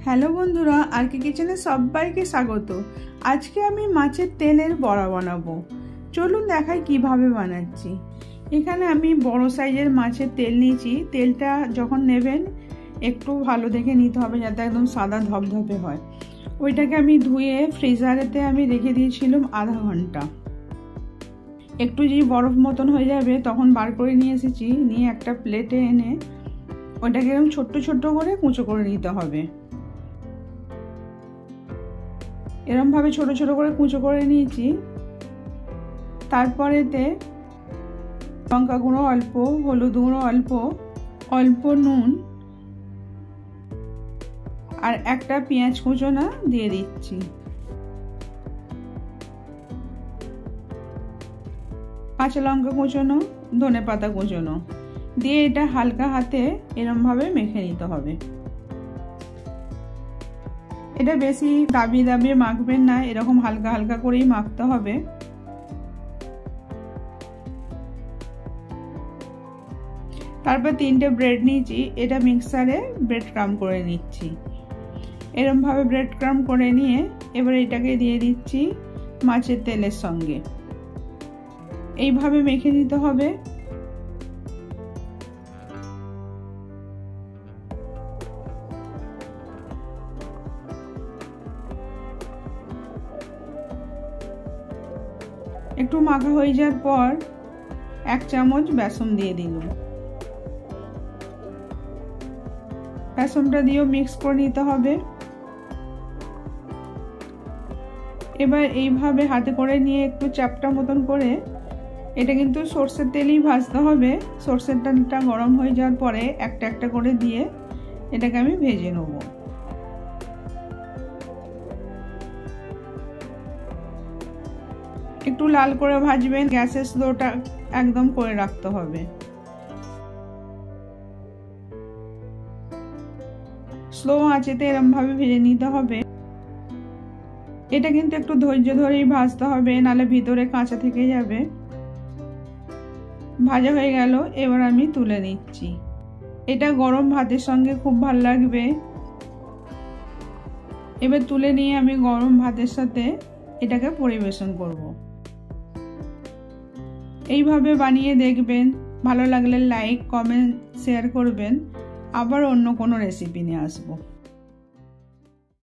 Hello বন্ধুরা, আরকে কিচেনে সবাইকে স্বাগত। আজকে আমি মাছের তেলের বড়া বানাবো। চলুন দেখাই কিভাবে বানাচ্ছি। এখানে আমি বড় সাইজের মাছের তেল নিয়েছি। তেলটা যখন নেবেন একটু ভালো দেখে নিতে হবে যাতে একদম সাদা ধবধবে হয়। ওইটাকে আমি ধুয়ে ফ্রিজারেতে আমি রেখে দিয়েছিলাম আধা ঘন্টা। একটু যে বরফ মতন হয়ে যাবে তখন বার করে নিয়ে এসেছি। নিয়ে একটা প্লেটে এনে ওইটাকে এরকম ছোট্ট ছোট্ট করে কুচো করে নিতে হবে। এরমভাবে ছোট ছোট করে কুচো করে নিয়েছি। তারপরেতে লঙ্কা গুঁড়ো অল্প, হলুদ গুঁড়ো অল্প, অল্প নুন আর একটা পেঁয়াজ কুচোনা দিয়ে দিচ্ছি। কাঁচা লঙ্কা কুচোনো, ধনেপাতা কুচোনো দিয়ে এটা হালকা হাতে এরমভাবে মেখে নিতে হবে। এটা বেশি দাবিয়ে দাবিয়ে মাখবেন না, এরকম হালকা হালকা করেই মাখতে হবে। তারপর 3টে ব্রেড নিয়েছি, এটা মিক্সারে ব্রেড ক্রাম্ব করে নিচ্ছি। এরকমভাবে ব্রেড ক্রাম্ব করে নিয়ে এবার এটাকে দিয়ে দিচ্ছি মাছের তেলের সঙ্গে। এইভাবে মেখে নিতে হবে। একটু মাখা হয়ে যাওয়ার পর 1 চামচ বেসন দিয়ে দিলাম। বেসনটা দিয়েও মিক্স করে নিতে হবে। এবার এইভাবে হাতে করে নিয়ে একটু চ্যাপটা মতন করে, এটা কিন্তু সরষের তেলেই ভাজতে হবে। সরষের তেলটা গরম হয়ে যাওয়ার পরে একটা একটা করে দিয়ে এটাকে আমি ভেজে নেব। একটু লাল করে ভাজবেন, গ্যাসের স্লোটা একদম করে রাখতে হবে। স্লো আঁচেতে এরকম ভাবে ভেজে নিতে হবে। এটা কিন্তু একটু ধৈর্য ধরেই ভাজতে হবে, নালে ভিতরে কাঁচা থেকে যাবে। ভাজা হয়ে গেল, এবার আমি তুলে নিচ্ছি। এটা গরম ভাতের সঙ্গে খুব ভালো লাগবে। এবার তুলে নিয়ে আমি গরম ভাতের সাথে এটাকে পরিবেশন করব। এইভাবে বানিয়ে দেখবেন, ভালো লাগলে লাইক, কমেন্ট, শেয়ার করবেন। আবার অন্য কোনো রেসিপি নিয়ে আসবো।